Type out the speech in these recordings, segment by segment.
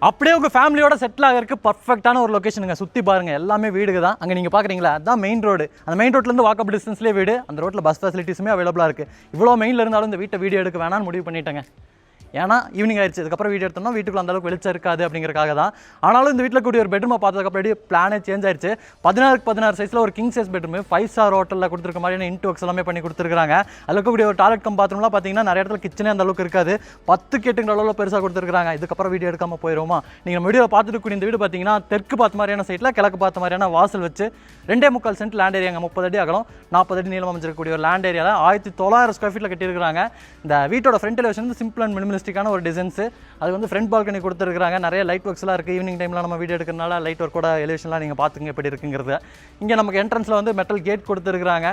அப்படியே உங்கள் ஃபேமிலியோட செட்டில் ஆகிறதுக்கு பர்ஃபெக்டான ஒரு லொக்கேஷனுங்க. சுற்றி பாருங்கள், எல்லாமே வீடுங்க தான். அங்கே நீங்கள் பார்க்குறீங்களா, அதுதான் மெயின் ரோடு. அந்த மெயின் ரோட்லேருந்து வாக்கப் டிஸ்டன்ஸ்லேயே வீடு. அந்த ரோட்டில் பஸ் ஃபெசிலிட்டிஸுமே அவைலபிளாக இருக்குது. இவ்வளோ மெயினில் இருந்தாலும் இந்த வீட்டை வீடியோ எடுக்க வேணாம்னு முடிவு பண்ணிட்டேங்க. ஏன்னா ஈவினிங் ஆயிடுச்சு, இதுக்கப்புறம் வீடியோ எடுத்தோம்னா வீட்டுக்குள்ள அந்த அளவுக்கு வெளிச்சம் இருக்காது அப்படிங்கிறக்காக தான். ஆனாலும் இந்த வீட்டில் கூடிய ஒரு பெட்ரூமை பார்த்ததுக்கப்புறம் அப்படியே பிளானே சேஞ்ச் ஆயிடுச்சு. 16x16 சைஸில் ஒரு கிங் சைஸ் பெட்ரூம் 5 ஸ்டார் ஹோட்டலில் கொடுத்துருக்க மாதிரியான இன்டோக்ஸ் எல்லாமே பண்ணி கொடுத்துருக்காங்க. அதில் இருக்கக்கூடிய ஒரு டாய்லெட் கம் பாத்ரூம்லாம் பார்த்தீங்கன்னா நிறைய இடத்துல கிச்சனே அந்த அளவுக்கு இருக்காது. 10 கேட்டுங்கிற அளவில் பெருசாக கொடுத்துருக்காங்க. இதுக்கப்புறம் வீடியோ எடுக்காமல் போயிடுவோமா? நீங்கள் வீடியோ பார்த்துட்டு கூடிய இந்த வீடு பார்த்தீங்கன்னா தெற்கு பார்த்த மாதிரியான சைட்டில் கிழக்கு பார்த்த மாதிரியான வாசல் வச்சு 2.25 சென்ட் லேண்ட் ஏரியாங்க. 30 அடி அகலம் 40 அடி நீளம் அமைஞ்சிருக்கக்கூடிய ஒரு லேண்ட் ஏரியாவில் 1900 ஸ்கொயர் ஃபீட்டில் கட்டியிருக்காங்க. இந்த வீட்டோட ஃப்ரண்ட் எலிவேஷன் சிம்பிள் அண்ட் மினிமலிஸ்டிக்கான ஒரு டிசைன்ஸ். அது வந்து ஃப்ரண்ட் பால்கனி கொடுத்துருக்காங்க. நிறைய லைட் ஒர்க்ஸ்லாம் இருக்குது. ஈவினிங் டைமில் நம்ம வீடியோ எடுக்கிறனால லைட் ஒர்க்கோட எலிவேஷன்லாம் நீங்கள் பார்த்துங்க எப்படி இருக்குங்கிறது. இங்கே நமக்கு என்ட்ரன்ஸில் வந்து மெட்டல் கேட் கொடுத்துருக்காங்க.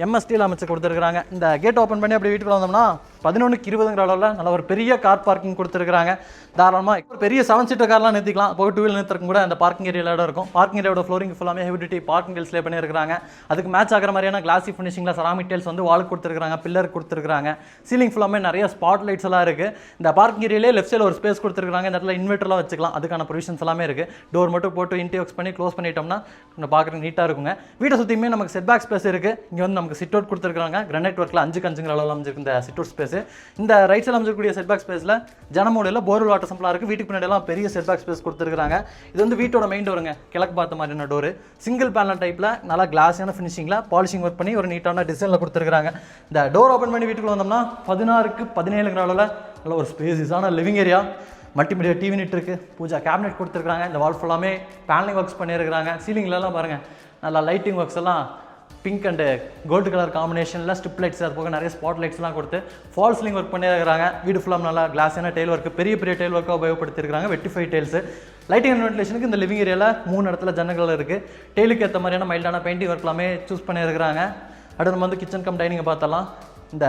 எம்எஸ்டியில் அமைச்சு கொடுத்துருக்காங்க. இந்த கேட் ஓப்பன் பண்ணி அப்படி வீட்டுக்குள்ள வந்தோம்னா 11க்கு 20ங்கிற அளவில் நல்ல ஒரு பெரிய கார் பார்க்கிங் கொடுத்துருக்காங்க. தாராளமாக ஒரு பெரிய 7 சீட்டர் கார்லாம் நிறுத்திக்கலாம். போய் 2 வீலர் நிறுத்துறதுக்கு கூட அந்த பார்க்கிங் ஏரியா இடம் இருக்கும். பார்க்கிங் ஏரியாவோட ஃப்ளோரிங் ஃபுல்லாமே ஹெவி டியூட்டி பார்க்கிங் டைல்ஸ்லே பண்ணியிருக்காங்க. அதுக்கு மேட்ச் ஆகிற மாதிரியான கிளாசி ஃபினிஷிங்கில் செராமிக் டைல்ஸ் வந்து வால் கொடுத்துருக்காங்க, பில்லர் கொடுத்துருக்காங்க. சீலிங் ஃபுல்லாமே நிறைய ஸ்பாட் லைட்ஸ் எல்லாம் இருக்குது. இந்த பார்க்கிங் ஏரியாலே லெஃப்ட் சைடில் ஒரு ஸ்பேஸ் கொடுத்துருக்காங்க. இந்த இடத்துல இன்வெர்ட்டர்லாம் வச்சுக்கலாம். அதுக்கான ப்ரொவிஷன்ஸ் எல்லாமே இருக்குது. டோர் மட்டும் போட்டு இன்டர்வியூஸ் பண்ணி க்ளோஸ் பண்ணிட்டோம்னா நம்ம பார்க்குறதுக்கு நீட்டாக இருக்குங்க. வீட்டை சுற்றியுமே நமக்கு செட் பேக் ஸ்பேஸ் இருக்குது. இங்கே வந்து நமக்கு சிட் அவுட் கொடுத்துருக்காங்க. கிரானைட் ஒர்க்கில் 5க்கு 5ங்கிற அளவில் அமைஞ்சிருக்கு இந்த சிட் அவுட் ஸ்பேஸ். இந்த ரைட் சைடில் அமைஞ்சிருக்கக்கூடிய செட் பேக் ஸ்பேஸில் ஜனமோடியில் போர்வெல் வாட்டர் சம்பிளாக இருக்குது. வீட்டுக்கு பின்னாடி எல்லாம் பெரிய செட் பேக் ஸ்பேஸ் கொடுத்துருக்காங்க. இது வந்து வீட்டோட மெயின் டோருங்க. கிழக்கு பார்த்த மாதிரியான டோரு. சிங்கிள் பேனல் டைப்பில் நல்லா கிளாஸியான ஃபினிஷிங்கில் பாலிஷிங் ஒர்க் பண்ணி ஒரு நீட்டான டிசைனில் கொடுத்துருக்காங்க. இந்த டோர் ஓப்பன் பண்ணி வீட்டுக்குள்ள வந்தோம்னா 16க்கு 17ங்கிற அளவில் நல்ல ஒரு ஸ்பேஸான living area. Multimedia TV unit இருக்குது. பூஜா கேபினெட் கொடுத்துருக்காங்க. இந்த வால் ஃபுல்லாமே பேனலிங் ஒர்க்ஸ் பண்ணியிருக்காங்க. சீலிங்லலாம் பாருங்கள் நல்லா லைட்டிங் ஒர்க்ஸ் எல்லாம் பிங்க் அண்டு கோல்டு கலர் காம்பினேஷனில் ஸ்ட்ரிப் லைட்ஸ், அது போக நிறைய ஸ்பாட் லைட்ஸ்லாம் கொடுத்து ஃபால் சீலிங் ஒர்க் பண்ணியிருக்காங்க. வீடு ஃபுல்லாக நல்லா கிளாஸான டைல் ஒர்க்கு, பெரிய பெரிய டைல் ஒர்க்காக உபயோகப்படுத்திருக்காங்க. Vitrified tiles. லைட்டிங் அண்ட் வென்டிலேஷனுக்கு இந்த லிவிங் ஏரியாவில் 3 இடத்துல ஜன்னல்கள் இருக்குது. டெய்லுக்கு ஏற்ற மாதிரியான மைல்டான பெயிண்டிங் ஒர்க் எல்லாமே சூஸ் பண்ணியிருக்காங்க. அடுத்து நம்ம வந்து கிச்சன் கம் டைனிங்கை பார்த்தலாம். இந்த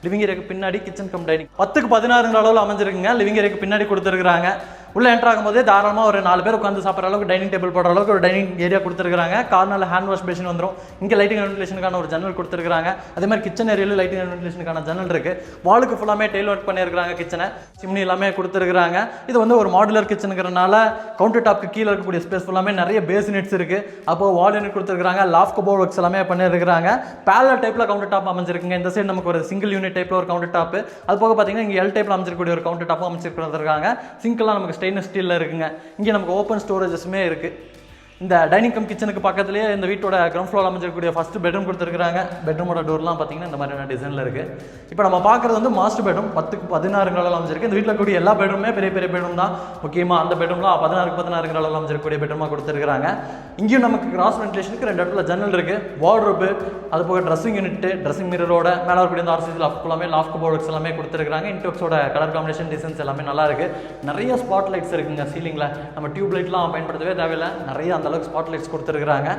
லிவிங் ஏரியாவுக்கு பின்னாடி கிச்சன் கம் டைனிங் 10க்கு 16ங்கிற அளவில் அமைஞ்சிருக்குங்க. லிவிங் ஏரியாவுக்கு பின்னாடி கொடுத்துருக்காங்க. உள்ளே என்ட்ரு ஆகும்போதே தாராளமாக ஒரு 4 பேர் உட்காந்து சாப்பிட்ற அளவுக்கு டைனிங் டேபிள் போடுற அளவுக்கு ஒரு டைனிங் ஏரியா கொடுத்துருக்காங்க. கார்னரில் ஹேண்ட் வாஷ் பேஷன் வந்துடும். இங்கே லைட்டிங் அண்ட் வென்டிலேஷனுக்கான ஒரு ஜன்னல் கொடுத்துருக்காங்க. அதே மாதிரி கிச்சன் ஏரியாவில் லைட்டிங் அண்ட் வென்டிலேஷனுக்கான ஜன்னல் இருக்குது. வாலுக்கு ஃபுல்லாமே டெயில் ஒர்க் பண்ணியிருக்காங்க. கிச்சனை சிம்னி எல்லாமே கொடுத்துருக்காங்க. இது வந்து ஒரு மாடுலர் கிச்சனுங்கிறனால கவுண்டர் டாப்க்கு கீழே இருக்கக்கூடிய ஸ்பேஸ் ஃபுல்லாமே நிறைய பேசினெட்ஸ் இருக்குது. அப்போது வால் யூனிட் கொடுத்துருக்காங்க. லாஃப்ட் கபோர்ட் ஒர்க்ஸ் எல்லாமே பண்ணியிருக்காங்க. பேரலல் டைப்பில் கவுண்டர் டாப் அமைஞ்சிருக்குங்க. இந்த சைடு நமக்கு ஒரு சிங்கிள் யூனிட் டைப்பில் ஒரு கவுண்டர் டாப். அது போக பார்த்தீங்கன்னா இங்கே எல் டைப்பில் அமைச்சிருக்கக்கூடிய ஒரு கவுண்டர் டாப்பும் அமைச்சிருக்காங்க. சிங்க்லாம் நமக்கு ஸ்டெயின்லெஸ் ஸ்டீலில் இருக்குங்க. இங்கே நமக்கு ஓப்பன் ஸ்டோரேஜஸுமே இருக்குது. இந்த டைனிங் கம் கிச்சனுக்கு பக்கத்துலேயே இந்த வீட்டோட கிரவுண்ட் ஃப்ளோர் அமைஞ்சிருக்கக்கூடிய ஃபஸ்ட் பெட்ரூம் கொடுத்துருக்காங்க. பெட்ரூமோட டோர்லாம் பார்த்தீங்கன்னா இந்த மாதிரியான டிசைனில் இருக்குது. இப்போ நம்ம பார்க்குறது வந்து மாஸ்டர் பெட்ரூம் 10க்கு 16ங்கிற அளவில் அமைஞ்சிருக்கு. இந்த வீட்டில் கூடிய எல்லா பெட்ரூமே பெரிய பெரிய பெட்ரூம் தான். முக்கியமாக அந்த பெட்ரூம்லாம் 16க்கு 16ங்கிற அளவில் அமைஞ்சிருக்கக்கூடிய பெட்ரூமாக கொடுத்துருக்காங்க. இங்கேயும் நமக்கு கிராஸ் வென்டிலேஷனுக்கு 2 இடத்துல ஜன்னல் இருக்குது. வார்ட்ரோப்பு, அது போக ட்ரெஸ்ஸிங் யூனிட், ட்ரெஸ்ஸிங் மிரரோட மேலே இருக்கக்கூடிய இந்த ஆர்சிசி லாஃப்ட் ஃபுல்லாமே லாஃப்ட் கபோர்ட்ஸ் எல்லாமே கொடுத்துருக்காங்க. இன்டோக்ஸோட கலர் காம்பினேஷன் டிசைன்ஸ் எல்லாமே நல்லா இருக்குது. நிறைய ஸ்பாட் லைட்ஸ் இருக்குங்க சீலிங்கில். நம்ம டியூப் லைட்லாம் பயன்படுத்தவே தேவையில்லை. நிறைய அந்த அளவுக்கு ஸ்பாட் லைட்ஸ் கொடுத்துருக்காங்க.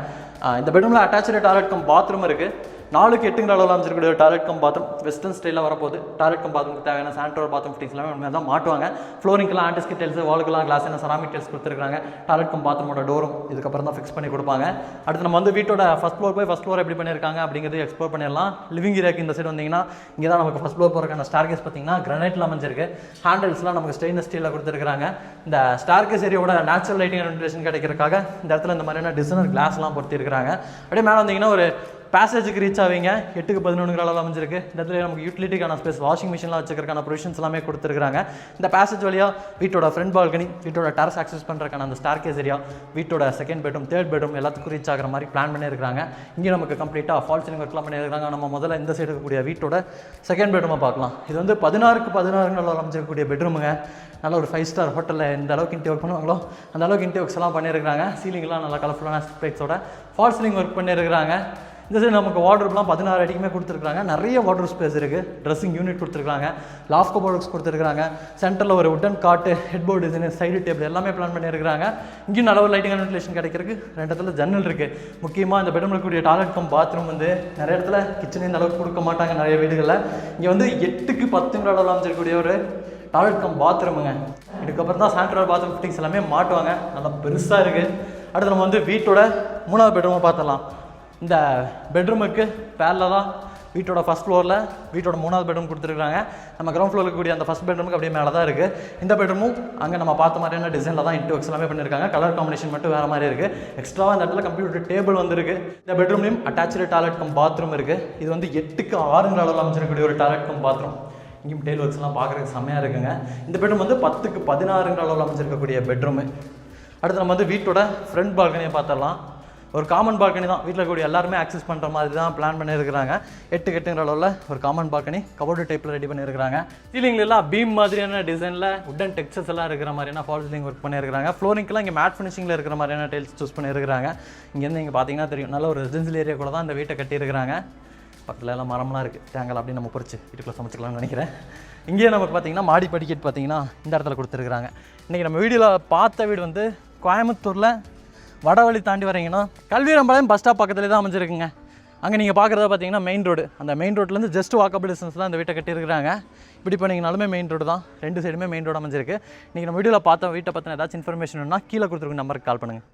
இந்த பெட்ரூமில் அட்டாச்சு டாய்லெட் கம் பாத்ரூம் இருக்குது. 4க்கு 8ங்கிற அளவில் அமைச்சிருக்கக்கூடிய டாய்லெட் கம் பாத்ரூம் வெஸ்டர்ன் ஸ்டைலில் வரப்போகுது. டாய்லெட் கம் பாத்ரூமுக்கு தேவையான சானிட்டரி பாத்ரூம் ஃபிட்டிங்ஸ் எல்லாமே உண்மையாக தான் மாட்டுவாங்க. ஃப்ளோரிங்லாம் ஆன்டிஸ்கிட் டைல்ஸ், வாலுக்கெல்லாம் கிளாஸான செராமிக் டைல்ஸ் கொடுத்துருக்காங்க. டாய்லெட் கம் பாத்ரூமோட டோரும் இதுக்கப்புறம் தான் ஃபிக்ஸ் பண்ணி கொடுப்பாங்க. அடுத்து நம்ம வந்து வீட்டோட ஃபஸ்ட் ஃப்ளோர் போய் ஃபஸ்ட் ஃப்ளோர் எப்படி பண்ணியிருக்காங்க அப்படிங்கிறது எக்ஸ்ப்ளோர் பண்ணிடலாம். லிவிங் ஏரியாக்கு இந்த சைடு வந்தீங்கன்னா இங்கே தான் நமக்கு ஃபஸ்ட் ஃப்ளோர் போகிறக்கான ஸ்டார்கேஸ் பார்த்தீங்கன்னா கிரானைட்டில் அமைஞ்சிருக்கு. ஹேண்டில்ஸ்லாம் நமக்கு ஸ்டெயின்லெஸ் ஸ்டீலில் கொடுத்துருக்காங்க. இந்த ஸ்டார்கேஸ் ஏரியாவோட நேச்சுரல் லைட்டிங் அண்ட் வென்டிலேஷன் கிடைக்கிறதுக்காக இந்த இடத்துல இந்த மாதிரியான டிசைனர் கிளாஸ்லாம் பொறுத்திருக்காங்க. அப்படியே மேலே வந்தீங்கன்னா ஒரு பேசேஜுக்கு ரீச் ஆவீங்க. 8க்கு 11ங்கிற அளவில் அமைஞ்சிருக்கு. இந்த இடத்துல நமக்கு யூட்டிலிட்டிக்கான ஸ்பேஸ், வாஷிங் மிஷின்லாம் வச்சுக்கிறதுக்கான ப்ரொவிஷன்ஸ் எல்லாமே கொடுத்துருக்காங்க. இந்த பேசேஜ் வழியாக வீட்டோட ஃப்ரண்ட் பால்கனி, வீட்டோட டெரஸ் ஆக்சஸ் பண்ணுறதுக்கான அந்த ஸ்டார்கேஸ் ஏரியா, வீட்டோட செகண்ட் பெட்ரூம், தேர்ட் பெட்ரூம் எல்லாத்துக்கும் ரீச் ஆகிற மாதிரி பிளான் பண்ணியிருக்காங்க. இங்கே நமக்கு கம்ப்ளீட்டாக ஃபால் சீலிங் ஒர்க்லாம் பண்ணியிருக்காங்க. நம்ம முதல்ல இந்த சைடு இருக்கக்கூடிய வீட்டோட செகண்ட் பெட்ரூமை பார்க்கலாம். இது வந்து 16க்கு 16ங்கிற அளவில் அமைஞ்சிருக்கக்கூடிய பெட்ரூமுங்க. நல்ல ஒரு 5 ஸ்டார் ஹோட்டலில் எந்த அளவுக்கு இன்டி ஒர்க் பண்ணுவாங்களோ அந்த அளவுக்கு இன்டி ஒர்க்ஸ் எல்லாம் பண்ணியிருக்காங்க. சீலிங்லாம் நல்லா கலர்ஃபுல்லான ஸ்பெக்ஸோட ஃபால் சீலிங் ஒர்க் பண்ணியிருக்காங்க. இந்த சைடு நமக்கு வார்ட்ரோப்லாம் 16 அடிக்குமே கொடுத்துருக்காங்க. நிறைய வார்ட்ரோப் ஸ்பேஸ் இருக்குது. ட்ரெஸ்ஸிங் யூனிட் கொடுத்துருக்காங்க. லாஃப்ட் கபோர்ட்ஸ் கொடுத்துருக்காங்க. சென்டரில் ஒரு உட்டன் காட்டு, head board design, side table எல்லாமே பிளான் பண்ணியிருக்காங்க. இங்கேயும் நல்ல ஒரு லைட்டிங் அண்ட் வென்டிலேஷன் கிடைக்கிறதுக்கு 2 இடத்துல ஜன்னல் இருக்குது. முக்கியமாக இந்த பெட்ரூமில் கூடிய டாய்லெட் கம் பாத்ரூம் வந்து நிறைய இடத்துல கிச்சனே இந்த அளவுக்கு கொடுக்க மாட்டாங்க நிறைய வீடுகளில். இங்கே வந்து 8க்கு 10ங்கிற அளவில் அமைச்சிருக்கக்கூடிய ஒரு டாய்லெட் கம் பாத்ரூமுங்க. இதுக்கப்புறம் தான் சானிட்டரி பாத்ரூம் ஃபிட்டிங்ஸ் எல்லாமே மாட்டுவாங்க. நல்லா பெருசாக இருக்குது. அடுத்து நம்ம வந்து வீட்டோட 3வது பெட்ரூமை பார்த்தலாம். இந்த பெட்ரூமுக்கு பேரலாக வீட்டோட ஃபஸ்ட் ஃப்ளோரில் வீட்டோட 3வது பெட்ரூம் கொடுத்துருக்காங்க. நம்ம கிரவுண்ட் ஃப்ளோரில் இருக்கக்கூடிய அந்த ஃபஸ்ட் பெட்ரூமுக்கு அப்படியே மேலே தான் இருக்குது. இந்த பெட்ரூமும் அங்கே நம்ம பார்த்த மாதிரியான டிசைனில் தான் இன்டூ எல்லாமே பண்ணியிருக்காங்க. கலர் காம்பினேஷன் மட்டும் வேறு மாதிரி இருக்குது. எக்ஸ்ட்ராவாக இந்த இடத்துல கம்ப்யூட்டர் டேபிள் வந்துருக்கு. இந்த பெட்ரூம்லையும் அட்டாச்சு டாய்லெட் கம் பாத்ரூம் இருக்குது. இது வந்து 8க்கு 6 அளவில் அமைச்சிருக்கக்கூடிய ஒரு டாய்லெட் கம் பாத்ரூம். இங்கேயும் டெய்ல் ஒர்க்ஸ்லாம் பார்க்குறதுக்கு செம்மையாக இருக்குங்க. இந்த பெட்ரூம் வந்து 10க்கு 16 அளவில் அமைச்சிருக்கக்கூடிய பெட்ரூமு. அடுத்து நம்ம வந்து வீட்டோட ஃப்ரண்ட் பால்கனியை பார்த்துடலாம். ஒரு காமன் பால்கனி தான். வீட்டில் கூடிய எல்லாருமே ஆக்சஸ் பண்ணுற மாதிரி தான் பிளான் பண்ணியிருக்கிறாங்க. 8 அளவில் ஒரு காமன் பால்கனி கபோர்டு டைப்பில் ரெடி பண்ணியிருக்காங்க. சீலிங்கில் எல்லாம் பீம் மாதிரியான டிசைனில் உட்டன் டெக்ஸ்சர்ஸ் எல்லாம் இருக்கிற மாதிரியான ஃபால் சீலிங் ஒர்க் பண்ணியிருக்காங்க. ஃப்ளோரிங்க்கெலாம் இங்கே மேட் ஃபினிஷிங்கில் இருக்கிற மாதிரியான டைல்ஸ் சூஸ் பண்ணியிருக்காங்க. இங்கேருந்து இங்கே பார்த்தீங்கன்னா தெரியும், நல்ல ஒரு ரெசிடென்சியல் ஏரியா கூட தான் இந்த வீட்டை கட்டியிருக்கிறாங்க. பக்கத்தில் எல்லாம் மரம்லாம் இருக்குது. தேங்காய் அப்படி நம்ம பொறிச்சு வீட்டுக்குள்ளே சமைச்சிக்கலாம்னு நினைக்கிறேன். இங்கேயே நமக்கு பார்த்தீங்கன்னா மாடி படிக்கட் பார்த்தீங்கன்னா இந்த இடத்துல கொடுத்துருக்குறாங்க. இன்றைக்கி நம்ம வீடியோவில் பார்த்த வீடு வந்து கோயம்புத்தூரில் வடவழி தாண்டி வரீங்கன்னா கல்விரம்பாளையம் பஸ் ஸ்டாப் பக்கத்துலேயே தான் அமைஞ்சிருக்குங்க. அங்கே நீங்கள் பார்க்குறத பார்த்தீங்கன்னா மெயின் ரோடு. அந்த மெயின் ரோட்லேருந்து ஜஸ்ட் வாக்கபிள் டிஸ்டன்ஸ் தான் இந்த வீட்டை கட்டியிருக்கிறாங்க. இப்படி பண்ணிங்கனாலுமே மெயின் ரோடு தான். 2 சைடுமே மெயின் ரோடு அமைஞ்சிருக்கு. இன்றைக்கி நம்ம வீடியோவில் பார்த்த வீட்டை பற்றின ஏதாச்சும் இன்ஃபர்மேஷன் வேணும்னா கீழே கொடுத்துருக்க நம்பருக்கு கால் பண்ணுங்கள்.